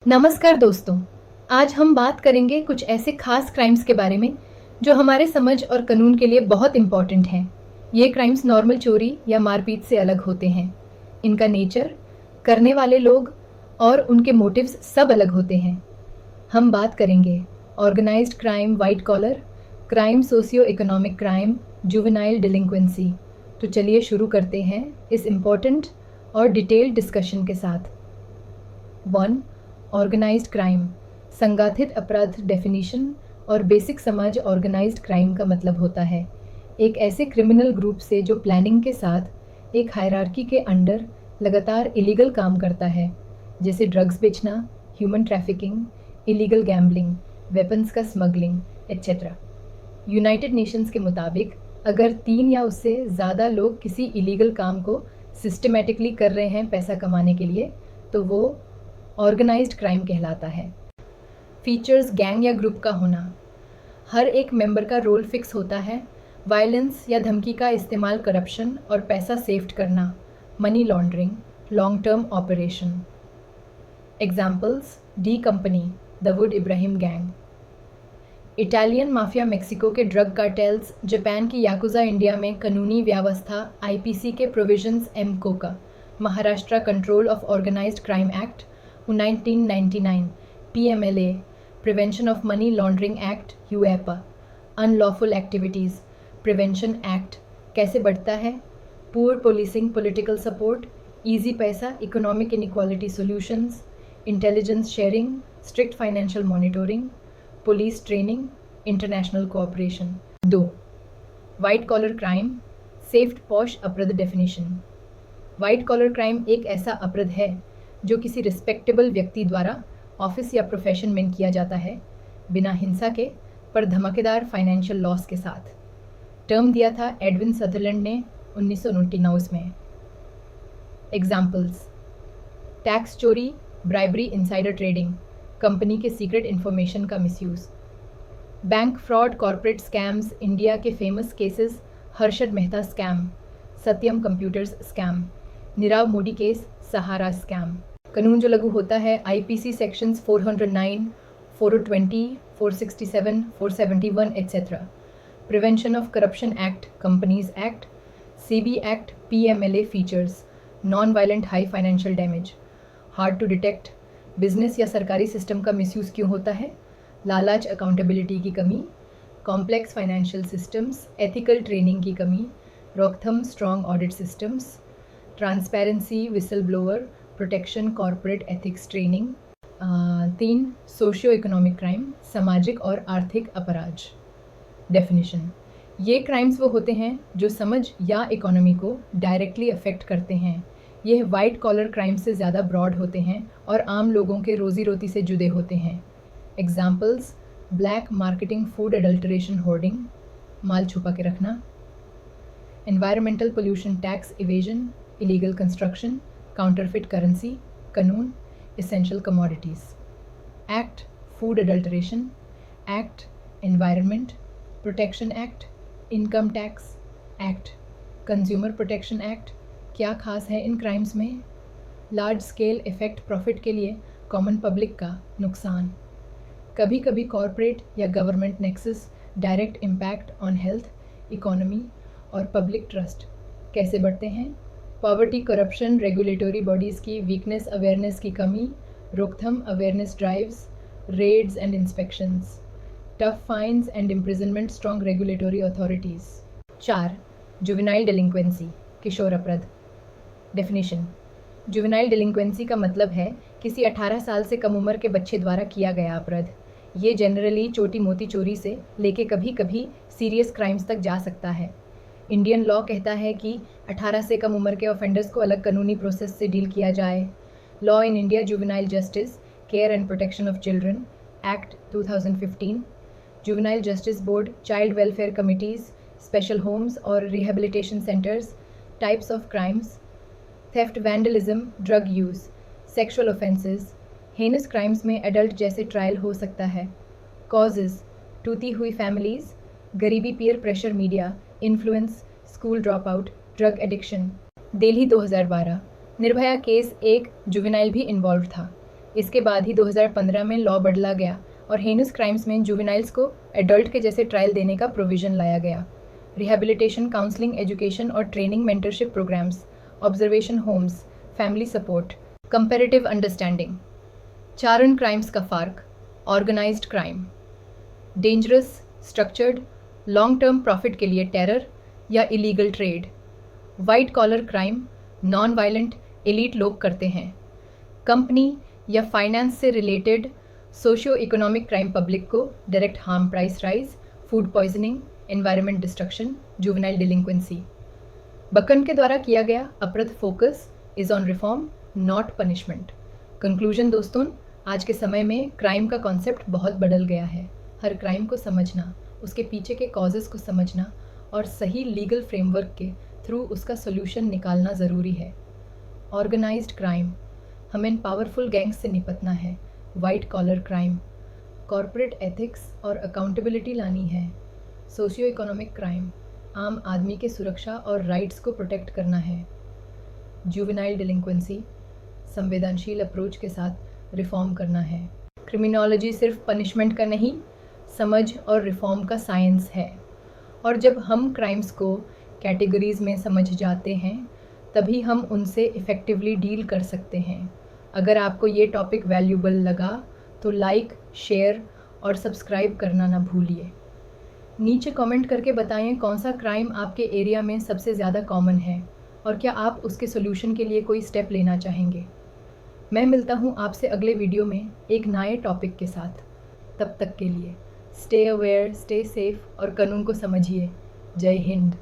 नमस्कार दोस्तों, आज हम बात करेंगे कुछ ऐसे खास क्राइम्स के बारे में जो हमारे समझ और कानून के लिए बहुत इम्पॉर्टेंट हैं। ये क्राइम्स नॉर्मल चोरी या मारपीट से अलग होते हैं। इनका नेचर, करने वाले लोग और उनके मोटिव्स सब अलग होते हैं। हम बात करेंगे organised crime, white collar crime, socio economic crime, juvenile delinquency. तो चलिए शुरू करते हैं इस इम्पॉर्टेंट और डिटेल्ड डिस्कशन के साथ। 1. ऑर्गेनाइज्ड क्राइम, संगठित अपराध। डेफिनेशन और बेसिक समझ। ऑर्गेनाइज्ड क्राइम का मतलब होता है एक ऐसे क्रिमिनल ग्रुप से जो प्लानिंग के साथ एक हायरार्की के अंडर लगातार इलीगल काम करता है, जैसे ड्रग्स बेचना, human trafficking, illegal gambling, weapons का स्मगलिंग एट्सेट्रा। यूनाइटेड नेशंस के मुताबिक अगर 3 या उससे ज़्यादा लोग किसी इलीगल काम को सिस्टमेटिकली कर रहे हैं पैसा कमाने के लिए, तो वो ऑर्गेनाइज्ड क्राइम कहलाता है। फीचर्स: गैंग या ग्रुप का होना, हर एक मेंबर का रोल फिक्स होता है। वायलेंस या धमकी का इस्तेमाल, करप्शन और पैसा सेफ्ट करना, money laundering, long term operation. Examples: D company, Dawood Ibrahim gang. Italian mafia, Mexico के ड्रग कार्टेल्स, जापान की याकुजा, इंडिया में कानूनी व्यवस्था, आईपीसी के provisions, MCOCA. Maharashtra control of organised crime act 1999, PMLA, prevention of money laundering act, UAPA. Unlawful activities prevention act कैसे बढ़ता है? Poor policing, political support, easy पैसा, economic inequality solutions, intelligence sharing, strict financial monitoring, police training, international cooperation. 2. White collar crime, सेफ्ट पॉश अपराध। Definition: white collar crime एक ऐसा अपराध है जो किसी रिस्पेक्टेबल व्यक्ति द्वारा ऑफिस या प्रोफेशन में किया जाता है, बिना हिंसा के, पर धमाकेदार फाइनेंशियल लॉस के साथ। टर्म दिया था एडविन सदरलैंड ने 1999 में। एग्जाम्पल्स: टैक्स चोरी, ब्राइबरी, इनसाइडर ट्रेडिंग, कंपनी के सीक्रेट इन्फॉर्मेशन का misuse. Bank fraud, corporate scams, India के famous cases, Harshad Mehta scam, Satyam computers scam, Nirav Modi case, Sahara scam. कानून जो लागू होता है, IPC sections 409, 420, 467, 471 etcetera. Prevention of corruption act, companies act, CB act, PMLA. Features: non violent, high financial damage, hard to detect. Business या सरकारी system का misuse क्यों होता है? लालच, अकाउंटेबिलिटी की कमी, complex financial systems, ethical training की कमी, रोकथाम, strong audit systems, transparency, whistle blower protection, corporate ethics training. 3. Socio economic crime, सामाजिक और आर्थिक अपराध। डेफिनेशन: ये क्राइम्स वो होते हैं जो समझ या इकोनॉमी को डायरेक्टली अफेक्ट करते हैं। ये वाइट कॉलर क्राइम से ज़्यादा ब्रॉड होते हैं और आम लोगों के रोज़ी रोटी से जुड़े होते हैं। Examples: black marketing, food adulteration, hoarding, माल छुपा के रखना। Environmental pollution, tax evasion, illegal construction, counterfeit currency, कानून, essential commodities. Act, food adulteration act, environment protection act, income tax act, consumer protection act. क्या खास है इन क्राइम्स में? लार्ज स्केल इफेक्ट, प्रॉफिट के लिए कॉमन पब्लिक का नुकसान। कभी कभी कॉरपोरेट या government nexus, direct impact on health, economy और पब्लिक ट्रस्ट। कैसे बढ़ते हैं? पॉवर्टी, करप्शन, रेगुलेटरी बॉडीज़ की वीकनेस, अवेयरनेस की कमी, रोकथाम, awareness drives, raids and inspections, tough fines and imprisonment, strong regulatory authorities. 4. Juvenile delinquency, किशोर अपराध। डेफिनेशन: जुवेनाइल डिलिंक्वेंसी का मतलब है किसी 18 साल से कम उम्र के बच्चे द्वारा किया गया अपराध। ये जनरली छोटी मोटी चोरी से लेके कभी कभी सीरियस क्राइम्स तक जा सकता है। इंडियन लॉ कहता है कि 18 से कम उम्र के ऑफेंडर्स को अलग कानूनी प्रोसेस से डील किया जाए। Law in India, juvenile justice, care and protection of children act 2015, juvenile justice board, child welfare committees, special homes और rehabilitation centres. Types of crimes: theft, vandalism, drug use, sexual offences. Heinous crimes में adult जैसे trial हो सकता है। Causes: टूटी हुई families, गरीबी, peer pressure, media influence, school drop out, drug addiction. Delhi 2012, Nirbhaya case, एक जुवेनाइल भी इन्वॉल्व था। इसके बाद ही 2015 में लॉ बदला गया और हेनस क्राइम्स में जुवेनाइल्स को एडल्ट के जैसे ट्रायल देने का प्रोविज़न लाया गया। रिहैबिलिटेशन, काउंसलिंग, एजुकेशन और training, mentorship programmes, observation homes, family support, comparative understanding. चारण क्राइम्स का फ़र्क। Organised crime dangerous, structured, long term profit के लिए टेरर या illegal trade. White collar crime non violent elite लोग करते हैं। कंपनी या फाइनेंस से related socio economic crime public को direct harm, price rise, food poisoning, environment destruction, juvenile delinquency. बकन के द्वारा किया गया अपराध focus is on reform not punishment. Conclusion दोस्तों, आज के समय में क्राइम का कॉन्सेप्ट बहुत बदल गया है। हर क्राइम को समझना, उसके पीछे के कॉजेज़ को समझना और सही लीगल फ्रेमवर्क के थ्रू उसका सोल्यूशन निकालना ज़रूरी है। ऑर्गेनाइज्ड क्राइम, हमें पावरफुल गैंग्स से निपटना है। White collar crime, corporate ethics और अकाउंटेबिलिटी लानी है। सोशियो इकोनॉमिक क्राइम, आम आदमी के सुरक्षा और राइट्स को प्रोटेक्ट करना है। जुवेनाइल डिलिंक्वेंसी, संवेदनशील अप्रोच के साथ रिफॉर्म करना है। क्रिमिनोलॉजी सिर्फ पनिशमेंट का नहीं, समझ और रिफॉर्म का साइंस है। और जब हम क्राइम्स को कैटेगरीज़ में समझ जाते हैं तभी हम उनसे इफ़ेक्टिवली डील कर सकते हैं। अगर आपको ये टॉपिक वैल्यूबल लगा तो लाइक, शेयर और सब्सक्राइब करना ना भूलिए। नीचे कमेंट करके बताएं कौन सा क्राइम आपके एरिया में सबसे ज़्यादा कॉमन है और क्या आप उसके सोल्यूशन के लिए कोई स्टेप लेना चाहेंगे। मैं मिलता हूँ आपसे अगले वीडियो में एक नए टॉपिक के साथ। तब तक के लिए स्टे अवेयर, स्टे सेफ और कानून को समझिए। जय हिंद।